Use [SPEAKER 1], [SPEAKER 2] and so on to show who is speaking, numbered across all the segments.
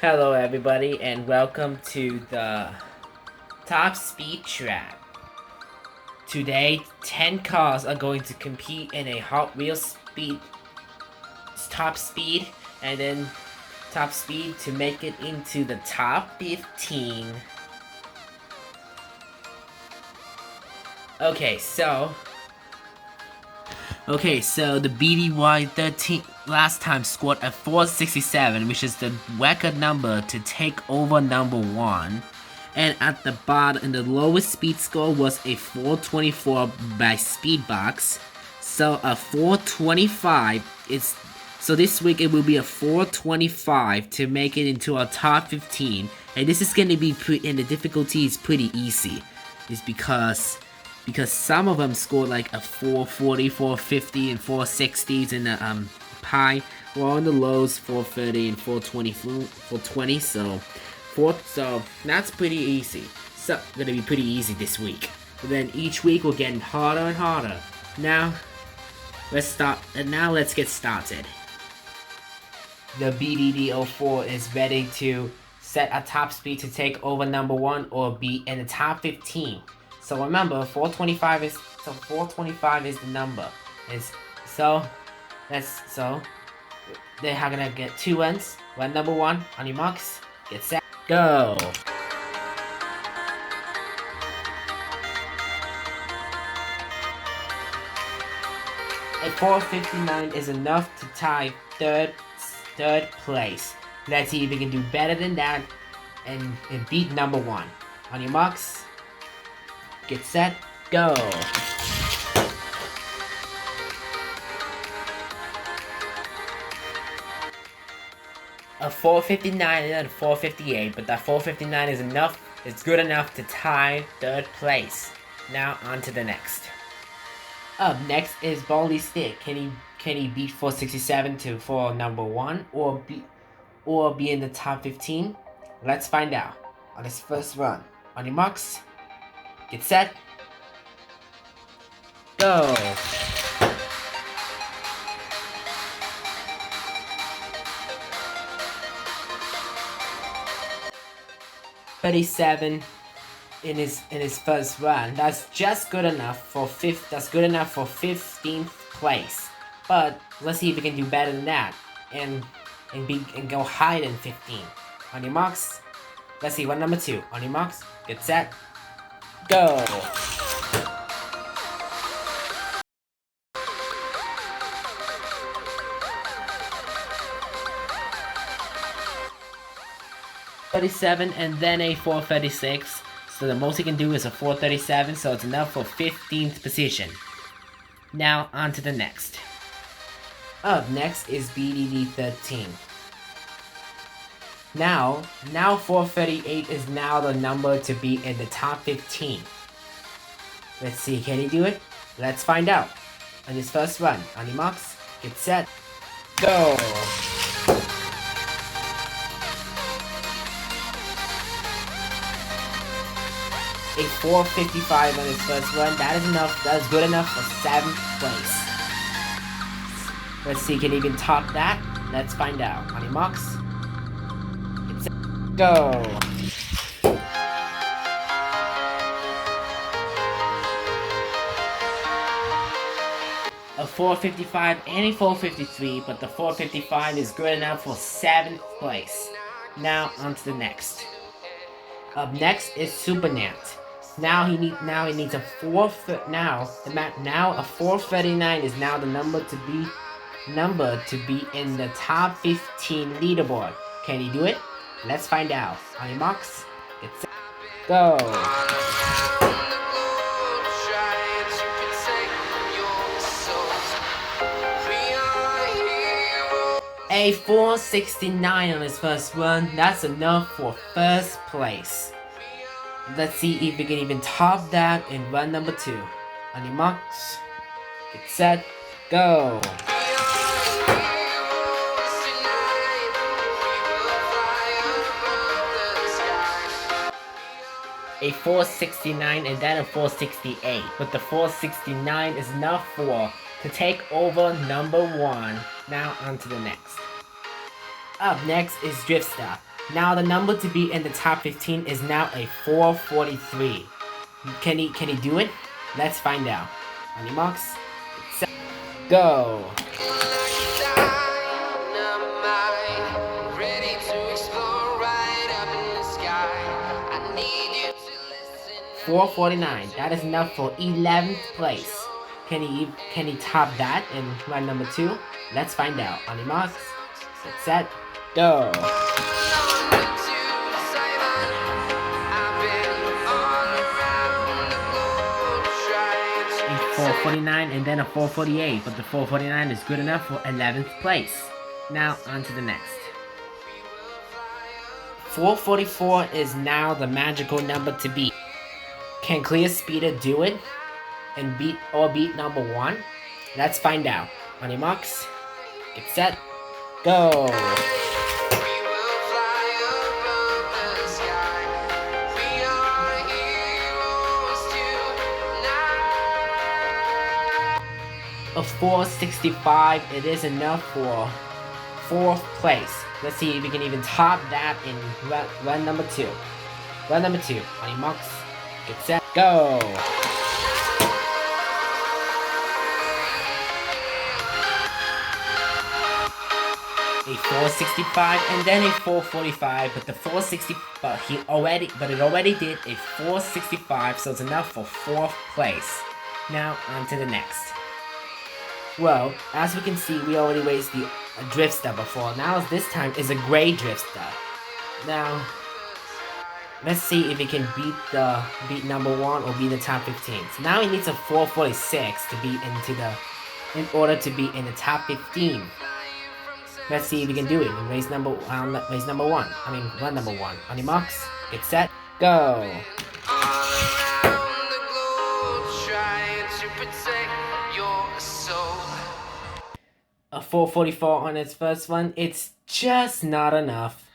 [SPEAKER 1] Hello everybody and welcome to the Top Speed Track. Today, 10 cars are going to compete in a Hot Wheels top speed and then top speed to make it into the top 15. Okay, so the BDY 13 last time scored a 467, which is the record number to take over number 1. And at the bottom, the lowest speed score was a 424 by Speedbox. So a 425 is... So this week it will be a 425 to make it into our top 15. And this is going to be and the difficulty is pretty easy. It's because some of them scored like a 440, 450, and 460s in the pie. While on the lows, 430 and 420, so that's pretty easy. So gonna be pretty easy this week. But then each week we're getting harder and harder. Now let's get started. The BDD04 is ready to set a top speed to take over number 1 or be in the top 15. So remember, 425 is the number. They're gonna get 2 runs. Run number 1 on your marks. Get set, go. A 459 is enough to tie third place. Let's see if we can do better than that and beat number 1. On your marks, get set, go. A 459 and a 458, but that 459 is enough. It's good enough to tie third place. Now on to the next. Up next is Baldy Stick. Can he beat 467 for number 1 or be in the top 15? Let's find out on his first run. On your marks, get set, go. $37 in his first run. That's just good enough for 15th place. But let's see if we can do better than that and go higher than 15. On your marks, let's see, run number 2. On your marks, get set, go. $37 and then a 436. So the most he can do is a 437, so it's enough for 15th position. Now on to the next. Up next is BDD 13. Now 438 is now the number to be in the top 15. Let's see, can he do it? Let's find out. On his first run, on your marks, get set, go. A 455 on his first run. That is enough. That is good enough for 7th place. Let's see, can he even top that? Let's find out. On your marks, get set, go. A 455 and a 453, but the 455 is good enough for 7th place. Now on to the next. Up next is Supernant. Now he needs a 439 is now the number to be in the top 15 leaderboard. Can he do it? Let's find out. On your marks, get set, go. A 469 on his first run. That's enough for first place. Let's see if we can even top that in run number 2. On your marks, get set, go. A 469 and then a 468. But the 469 is enough to take over number 1. Now on to the next. Up next is Driftstar. Now the number to be in the top 15 is now a 443. Can he do it? Let's find out. On your marks, set, go. $4.49. That is enough for 11th place. Can he top that in run number 2? Let's find out. On your marks, get set, go. A 4.49 and then a 4.48, but the 4.49 is good enough for 11th place. Now on to the next. 4.44 is now the magical number to beat. Can Clear Speeder do it and beat number 1? Let's find out. On your marks, get set, go. A 4.65, it is enough for 4th place. Let's see if we can even top that in run number 2. Run number 2. On your marks, get set, go. A 4.65 and then a 4.45, but the 4.60, but it already did a 4.65, so it's enough for 4th place. Now on to the next. Well, as we can see, we already raised the drift star before. Now this time is a gray drift star. Now let's see if he can beat number 1 or beat the top 15. So now he needs a 4.46 to be in order to be in the top 15. Let's see if he can do it and raise number 1. Run number 1. On your marks, get set, go. A 4.44 on its first one. It's just not enough.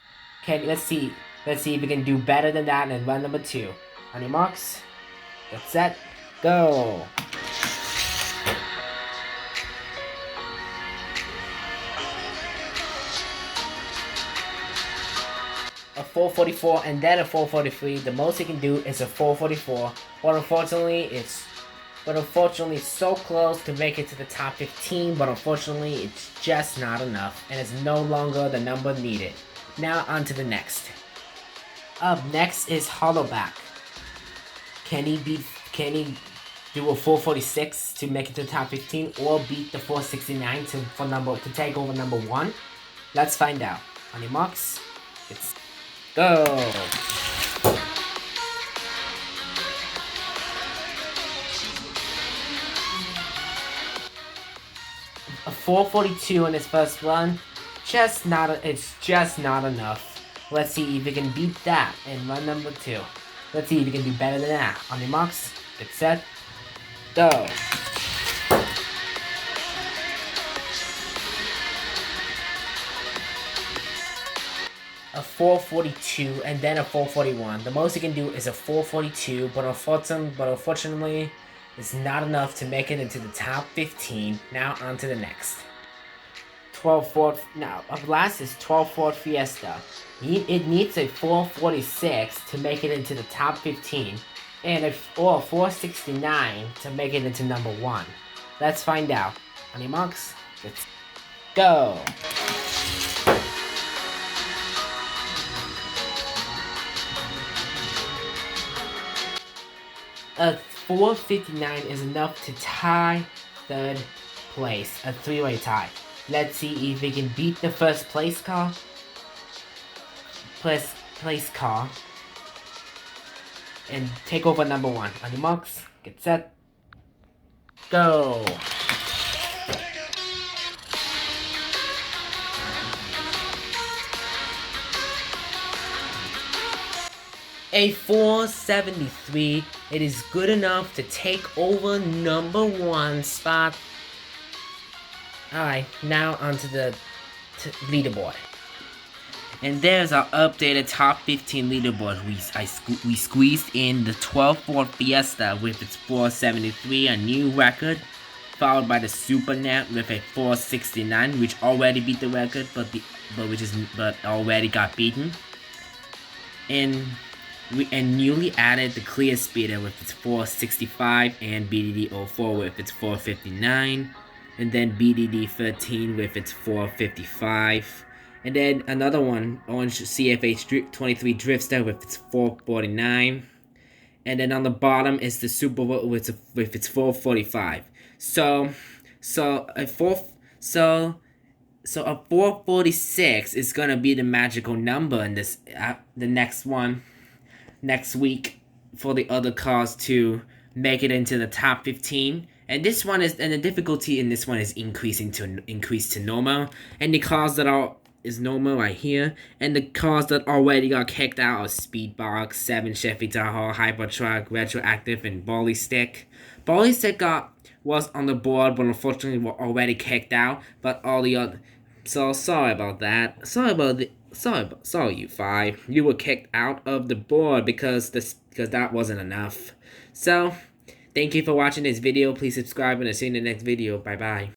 [SPEAKER 1] Okay, let's see if we can do better than that in run number 2. On your marks, get set, go. A 4.44 and then a 4.43. The most it can do is a 4.44, but unfortunately it's so close to make it to the top 15, but unfortunately it's just not enough, and it's no longer the number needed. Now on to the next. Up next is Hollowback. Can he do a 4.46 to make it to the top 15, or beat the 4.69 to take over number 1? Let's find out. On your marks, it's go. A 4.42 in his first run, it's just not enough. Let's see if we can beat that in run number 2. Let's see if we can do better than that. On your marks, get set, go. A 4.42 and then a 4.41. The most you can do is a 4.42, but unfortunately, it's not enough to make it into the top 15. Now on to the next. 12 Ford. Now, up last is 12 Ford Fiesta. It needs a 4.46 to make it into the top 15, or a 4.69 to make it into number 1. Let's find out. On your marks, let's go. A 4.59 is enough to tie 3rd place, a 3-way tie. Let's see if we can beat the first place car. And take over number 1. On your marks, get set, go. A 4.73. It is good enough to take over number 1 spot. Alright, now onto the leaderboard. And there's our updated top 15 leaderboard. We squeezed in the 12 Ford Fiesta with its 4.73, a new record, followed by the SuperNet with a 4.69, which already beat the record, but already got beaten. And we newly added the clear speeder with its 465 and BDD04 with its 459, and then BDD13 with its 455, and then another one, Orange CFH 23 Drifter with its 449, and then on the bottom is the Super Bowl with its 445. So a fourth so a 446 is gonna be the magical number in this the next one next week for the other cars to make it into the top 15. And the difficulty in this one is increased to normal. And the cars that are is normal right here. And the cars that already got kicked out are Speedbox, 7 Chevy Tahoe, Hypertruck, Retroactive, and Ballistic. Ballistic was on the board, but unfortunately were already kicked out. But all the other, so sorry about that. Sorry, you five. You were kicked out of the board because that wasn't enough. So, thank you for watching this video. Please subscribe and I'll see you in the next video. Bye bye.